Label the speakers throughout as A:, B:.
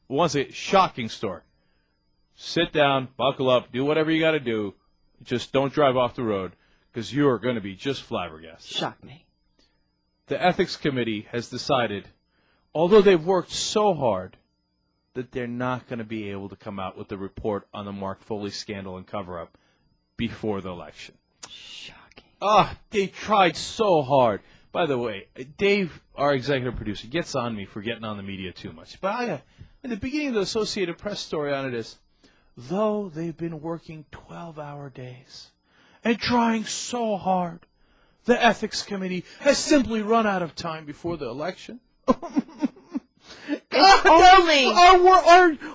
A: once a shocking story. Sit down, buckle up, do whatever you got to do. Just don't drive off the road because you are going to be just flabbergasted.
B: Shock me.
A: The Ethics Committee has decided, although they've worked so hard, that they're not going to be able to come out with a report on the Mark Foley scandal and cover-up before the election.
B: Shocking.
A: They tried so hard. By the way, Dave, our executive producer, gets on me for getting on the media too much. But in the beginning of the Associated Press story on it is, though they've been working 12-hour days and trying so hard, the Ethics Committee has simply run out of time before the election.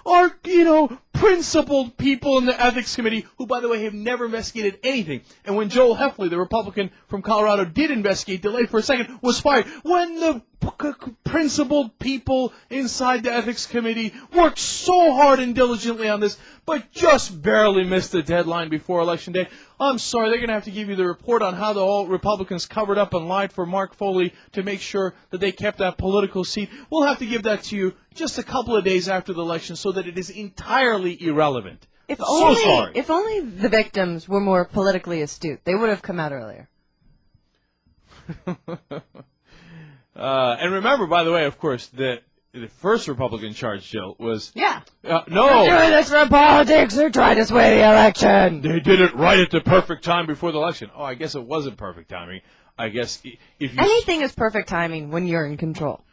A: Our principled people in the Ethics Committee, who, by the way, have never investigated anything. And when Joel Heffley, the Republican from Colorado, did investigate, delayed for a second, was fired. When the principled people inside the Ethics Committee worked so hard and diligently on this, but just barely missed the deadline before Election Day, I'm sorry, they're going to have to give you the report on how the all Republicans covered up and lied for Mark Foley to make sure that they kept that political seat. We'll have to give that to you just a couple of days after the election so that it is entirely irrelevant.
B: If
A: Sorry.
B: only the victims were more politically astute, they would have come out earlier.
A: And remember, by the way, of course, that the first Republican charge, Jill, was...
B: Yeah.
A: No.
B: They're doing this for politics. They're trying to sway the election.
A: They did it right at the perfect time before the election. Oh, I guess it wasn't perfect timing. I guess if you...
B: Anything is perfect timing when you're in control.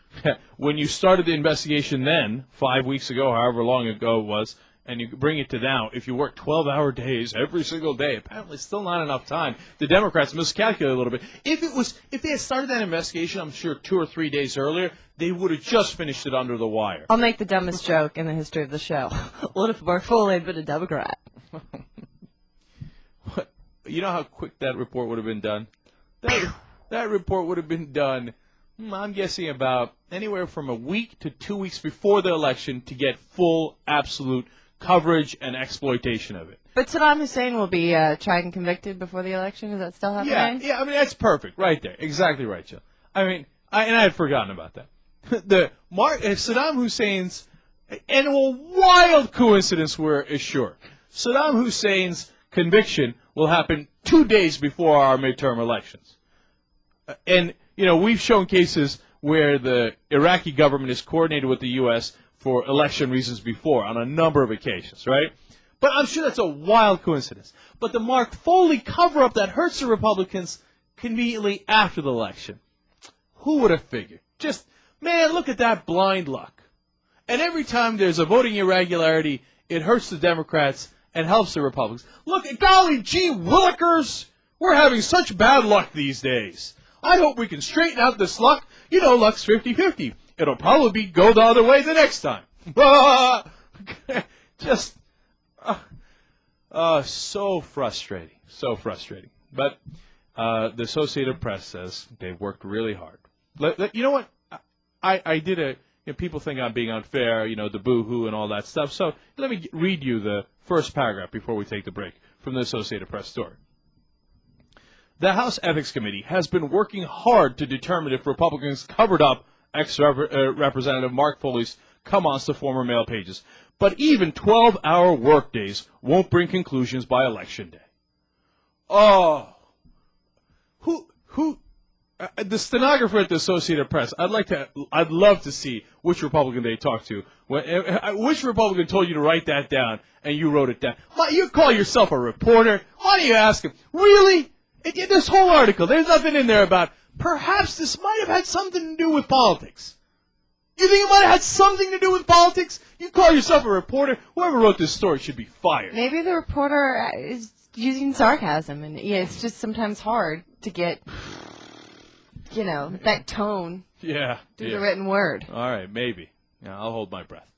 A: When you started the investigation then, 5 weeks ago, however long ago it was, and you bring it to now, if you work 12-hour days every single day, apparently still not enough time. The Democrats miscalculated a little bit. If they had started that investigation, I'm sure 2 or 3 days earlier, they would have just finished it under the wire.
B: I'll make the dumbest joke in the history of the show. What if Mark Foley had been a Democrat?
A: You know how quick that report would have been done? That report would have been done, I'm guessing, about anywhere from a week to 2 weeks before the election to get full, absolute coverage and exploitation of it.
B: But Saddam Hussein will be tried and convicted before the election. Is that still happening?
A: Yeah. I mean, that's perfect, right there. Exactly right, Jill. I mean, I had forgotten about that. Saddam Hussein's, and a wild coincidence we're assured, Saddam Hussein's conviction will happen 2 days before our midterm elections. And, we've shown cases where the Iraqi government is coordinated with the U.S. for election reasons before on a number of occasions, right? But I'm sure that's a wild coincidence. But the Mark Foley cover-up that hurts the Republicans conveniently after the election. Who would have figured? Just, man, look at that blind luck. And every time there's a voting irregularity, it hurts the Democrats and helps the Republicans. Look, golly gee willikers, we're having such bad luck these days. I hope we can straighten out this luck. Luck's 50-50. It'll probably go the other way the next time. Just, so frustrating. So frustrating. But the Associated Press says they've worked really hard. You know what? I did people think I'm being unfair, the boo-hoo and all that stuff. So let me read you the first paragraph before we take the break from the Associated Press story. The House Ethics Committee has been working hard to determine if Republicans covered up ex-Representative Mark Foley's come-ons to former mail pages. But even 12-hour workdays won't bring conclusions by Election Day. Oh. The stenographer at the Associated Press, I'd love to see which Republican they talked to. Which Republican told you to write that down and you wrote it down? You call yourself a reporter. Why don't you ask him? Really? This whole article, there's nothing in there about perhaps this might have had something to do with politics. You think it might have had something to do with politics? You call yourself a reporter? Whoever wrote this story should be fired.
B: Maybe the reporter is using sarcasm, and it's just sometimes hard to get, that tone through the written word.
A: All right, maybe. Yeah, I'll hold my breath.